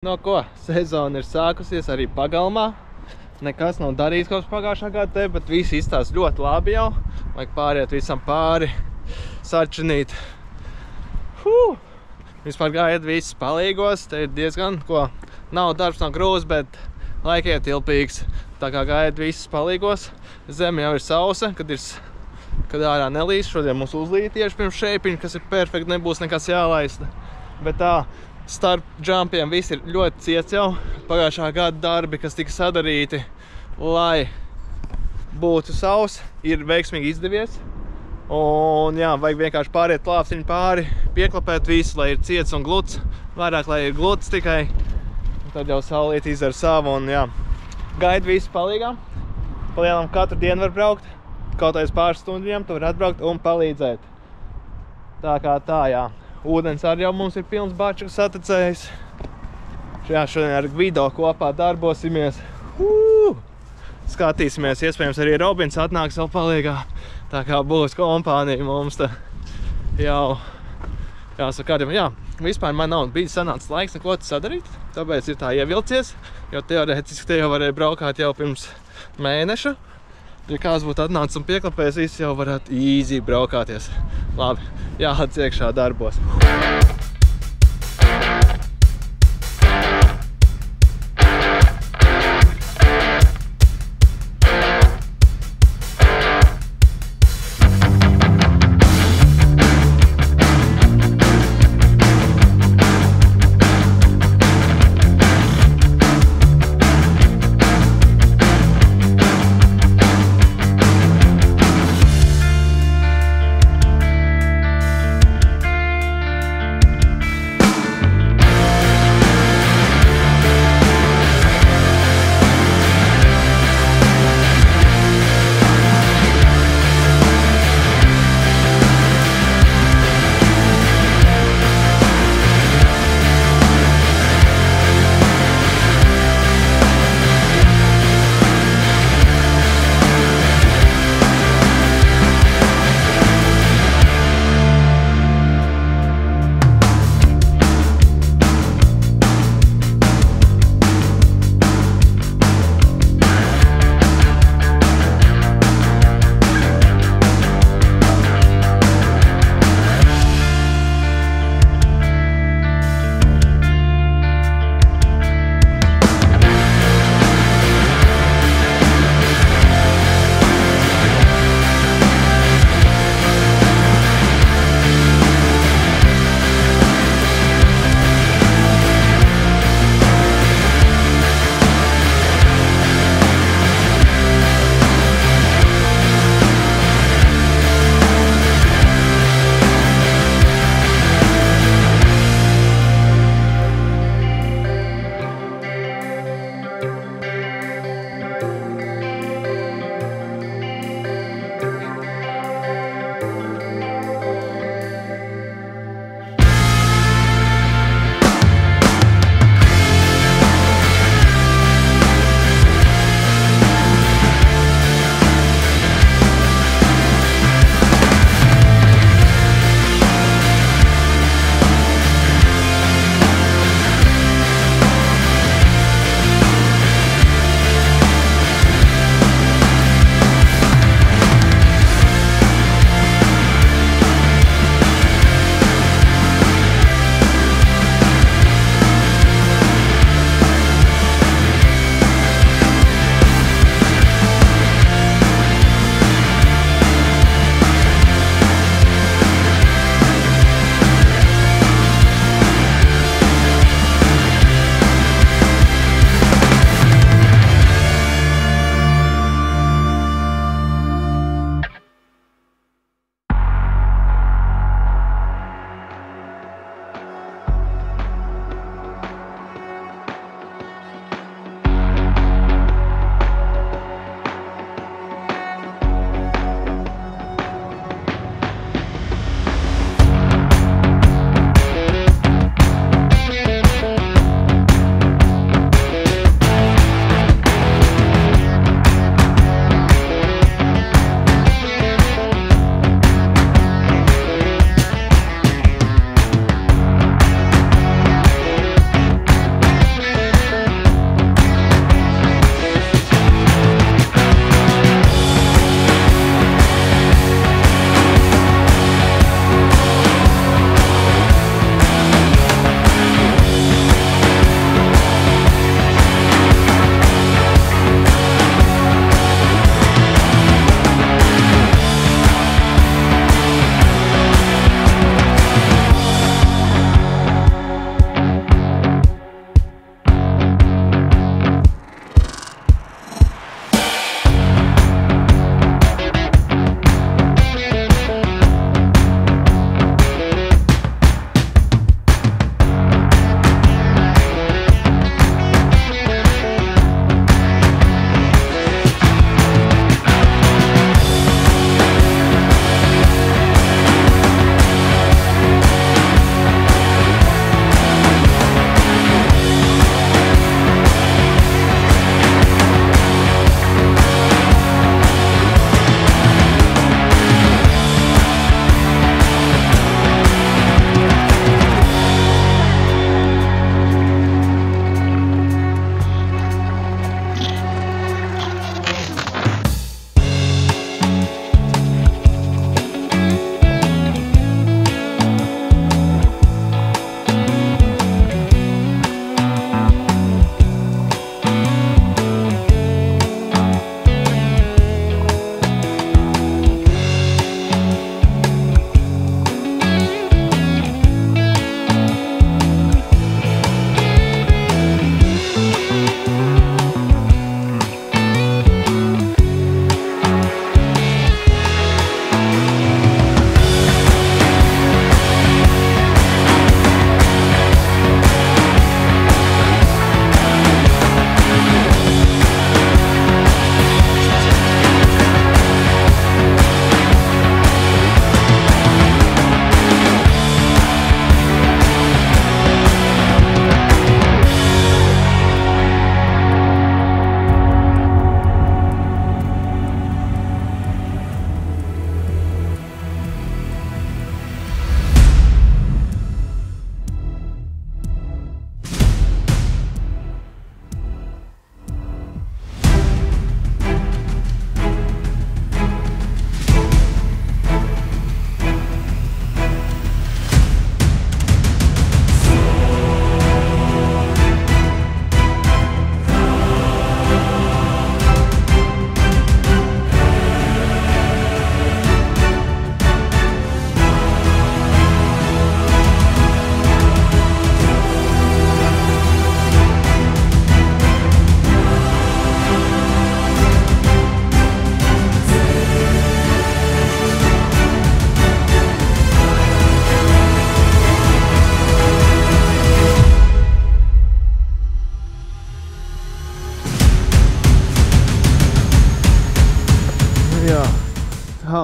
No ko, sezona ir sākusies arī Pagalmā. Nekas nav darīts kopš pagājušā gada te, bet visi izstāsta ļoti labi jau. Vajag pāriet visam pāri, sarčinīt. Vispār gājiet visus palīgos, te ir diezgan, ko, nav darbs, nav grūts, bet laikiet tilpīgs. Tā kā gājiet visus palīgos. Zeme jau ir sausa, kad ārā nelīs. Šodien mums uzlīja tieši pirms šeipiņa, kas ir perfekti, nebūs nekas jālaista. Bet tā, starp jumpiem viss ir ļoti ciets jau. Pagājušā gada darbi, kas tika sadarīti, lai būtu saus, ir veiksmīgi izdevies. Un jā, vajag vienkārši pāriet klāpstiņu pāri, pieklapēt visu, lai ir ciets un gluds. Vairāk, lai ir gluds tikai. Tad jau saulīt izdara savu un jā. Gaida visu palīgā. Palielam katru dienu var braukt. Kaut aiz pāris stundiem tu var atbraukt un palīdzēt. Tā kā tā, jā. Ūdens arī jau mums ir pilns bačs satecējis. Šodien ar Gvido kopā darbosimies. Skatīsimies, iespējams arī Robins atnāks vēl palīgā. Tā kā būs kompānija mums te jau jāsaka kādiem. Jā, vispār man nav bijis sanācis laiks neko sadarīt, tāpēc ir tā ievilcies, jo teorētiski te jau varēja braukāt jau pirms mēneša. Ja kāds būtu atnācis un pieklapējis, visi jau varētu easy braukāties. Labi, jāhadz iekšā darbos.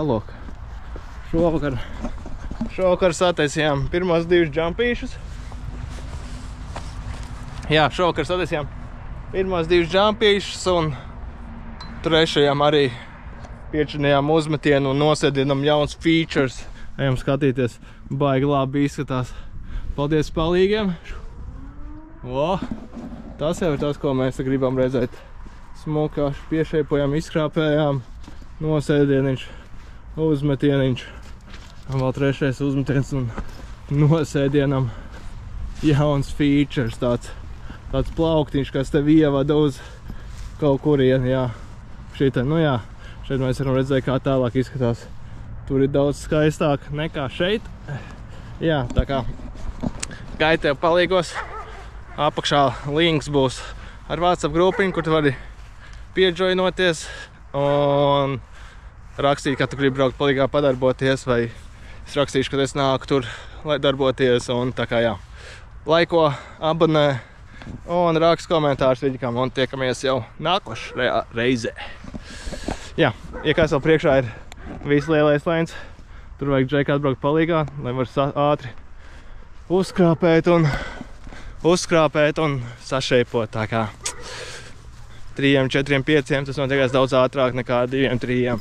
lūk. Šovakar sataisījām pirmos 2 jumpīšus. Jā, šovakar sataisījām pirmos 2 jumpīšus un trešajām arī piečinījām uzmetienu un nosēdinām jauns features. Ejam skatīties, baigi labi izskatās. Paldies palīgiem. O, tas jau ir tas, ko mēs gribam redzēt. Smukāši piešeipojām, izkrāpējām, nosēdieniņš, uzmetieniņš. Un vēl trešais uzmetiens un nosēdienam jauns features, tāds plauktiņš, kas tev ievada uz kaut kurien, jā. Šeit mēs varam redzēt, kā tālāk izskatās. Tur ir daudz skaistāk nekā šeit. Jā, tā kā gaidu tev palīgos. Apakšā links būs ar WhatsApp grupiņu, kur tu vari piejoinoties un rakstīt, ka tu gribi braukt palīgā padarboties, vai es rakstīšu, kad es nāku tur, lai darboties, un tā kā jā. Laiko, abonē un rakst komentārus vidikam, un tiekamies jau nākošajā reizē. Jā, iekās vēl priekšā ir viss lielais lēns. Tur vajag džeku atbraukt palīgā, lai var ātri uzskrāpēt un sašeipot, tā kā 3, 4, 5, tas notiekās daudz ātrāk nekā 2, 3.